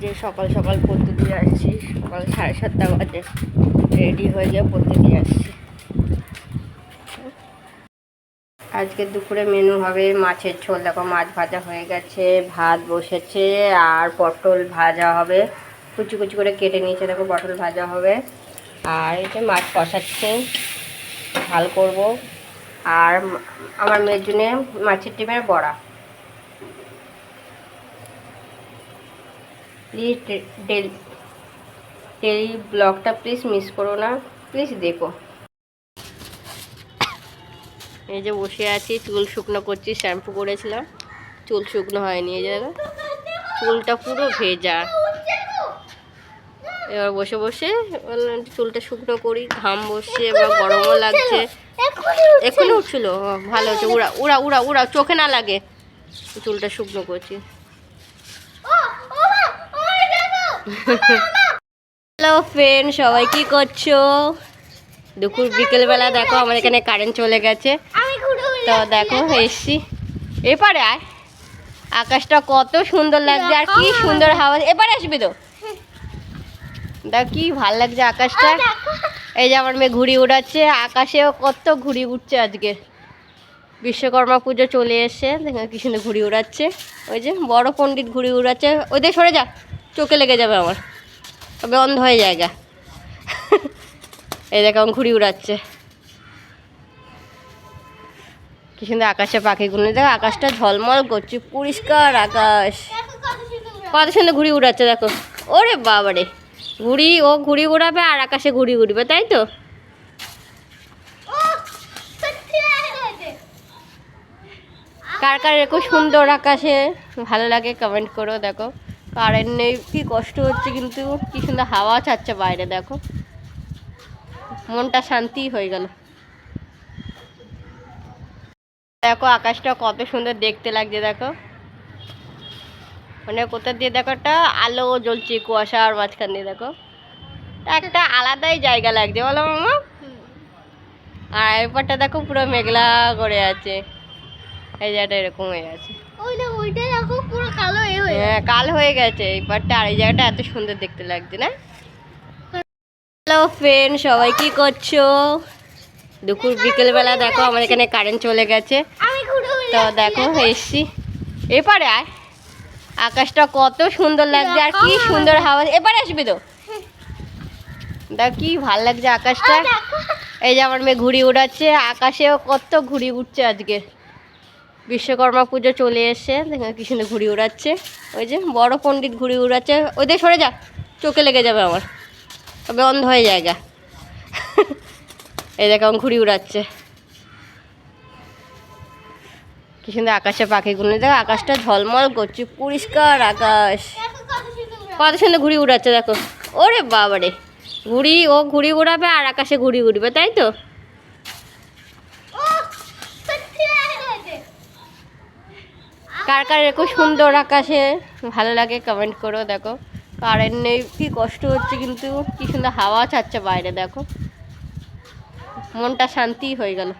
যে সকাল সকাল পড়তে দিয়ে আসছি, সকাল 7:30 বাজে রেডি হয়ে গিয়ে পড়তে দিয়ে আসছি। আজকে দুপুরে মেনু হবে মাছের ঝোল। দেখো মাছ ভাজা হয়ে গেছে, ভাত বসেছে, আর পটল ভাজা হবে, কুচি কুচি করে কেটে নিয়েছে। দেখো পটল ভাজা হবে, আর এই যে মাছ কষাচ্ছে, ঝাল করব, আর আমার মেয়ের জন্য মাছের ডিমের বড়া। প্লিজ ডেলি ব্লগটা প্লিজ মিস করো না, প্লিজ দেখো। এই যে বসে আছি, চুল শুকনো করছি, শ্যাম্পু করেছিলাম, চুল শুকনো হয়নি, এই যে চুলটা পুরো ভেজা। এবার বসে বসে চুলটা শুকনো করি, ঘাম বসছে, এবার গরমও লাগছে। এক্ষুনি উঠছিল, ভালো হচ্ছে। উড়া উড়া উড়া উড়া, চোখে না লাগে। চুলটা শুকনো করছি। হ্যালো ফ্রেন্ড, সবাই কি করছো? দুপুর বিকেলবেলা দেখো আমার এখানে কারেন্ট চলে গেছে, তো দেখো এসছি। এপারে আয়, আকাশটা কত সুন্দর লাগছে, আর কি সুন্দর হাওয়া। এবারে আসবি তো, দেখ কি ভাল লাগছে আকাশটা। এই যে আমার মেয়ে ঘুড়ি উড়াচ্ছে, আকাশেও কত ঘুড়ি উঠছে। আজকে বিশ্বকর্মা পুজো চলে এসছে, দেখো কি সুন্দর ঘুড়ি উড়াচ্ছে। ওই যে বড় পণ্ডিত ঘুড়ি উড়াচ্ছে, ওই দিয়ে সরে যা, চোখে লেগে যাবে আমার, তবে অন্ধ হয়ে জায়গা। এই দেখো ঘুড়ি উড়াচ্ছে, কি সুন্দর আকাশে পাখিগুলো। দেখো আকাশটা ঝলমল করছে, পরিষ্কার আকাশ, কত সুন্দর ঘুড়ি উড়াচ্ছে। দেখো ওরে বাবারে, ও ঘুড়ি উড়াবে আর আকাশে ঘুড়ি উড়বে, তাই তো। কার কার এরকম সুন্দর আকাশে ভালো লাগে কমেন্ট করো। দেখো কারেন্ট নেই, কি কষ্ট হচ্ছে, কিন্তু কি সুন্দর হাওয়া ছাড়ছে বাইরে। দেখো মনটা শান্তি হয়ে গেল। দেখো আকাশটা কত সুন্দর দেখতে লাগছে। দেখো মানে কোথা দিয়ে দেখো একটা আলো জ্বলছে কুয়াশার মাঝখান দিয়ে। দেখো একটা আলাদাই জায়গা লাগছে, বলো মামা। আর এরপরটা দেখো পুরো মেঘলা করে আছে, এই জায়গাটা এরকম হয়ে আছে। হ্যাঁ কাল হয়ে গেছে এই পারটা, আর এই জায়গাটা এত সুন্দর দেখতে লাগছে না। হ্যালো ফ্রেন্ড, সবাই কি করছো? দুপুর বিকেলবেলা দেখো আমার এখানে কারেন্ট চলে গেছে, তো দেখো এসছি। এপারে আয়, আকাশটা কত সুন্দর লাগছে, আর কি সুন্দর হাওয়া। এবারে আসবি তো, দেখ কি ভাল লাগছে আকাশটা। এই যে আমার মেয়ে ঘুড়ি উড়াচ্ছে, আকাশেও কত ঘুড়ি উঠছে। আজকে বিশ্বকর্মা পুজো চলে এসছে, দেখো কি সুন্দর ঘুড়ি উড়াচ্ছে। ওই যে বড় পণ্ডিত ঘুড়ি উড়াচ্ছে, ওই দিয়ে সরে যা, চোখে লেগে যাবে আমার, তবে অন্ধ হয়ে জায়গা। এই দেখো ঘুড়ি উড়াচ্ছে, কি সুন্দর আকাশে পাখিগুলো। দেখো আকাশটা ঝলমল করছে, পরিষ্কার আকাশ, কত সুন্দর ঘুড়ি উড়াচ্ছে। দেখো ওরে বাবারে, ও ঘুড়ি উড়াবে আর আকাশে ঘুড়ি উড়বে, তাই তো। কার কার এরকম সুন্দর আকাশে ভালো লাগে কমেন্ট করো। দেখো কারেন্ট নেই, কি কষ্ট হচ্ছে, কিন্তু কি সুন্দর হাওয়া ছাড়ছে বাইরে। দেখো মনটা শান্তি হয়ে গেল।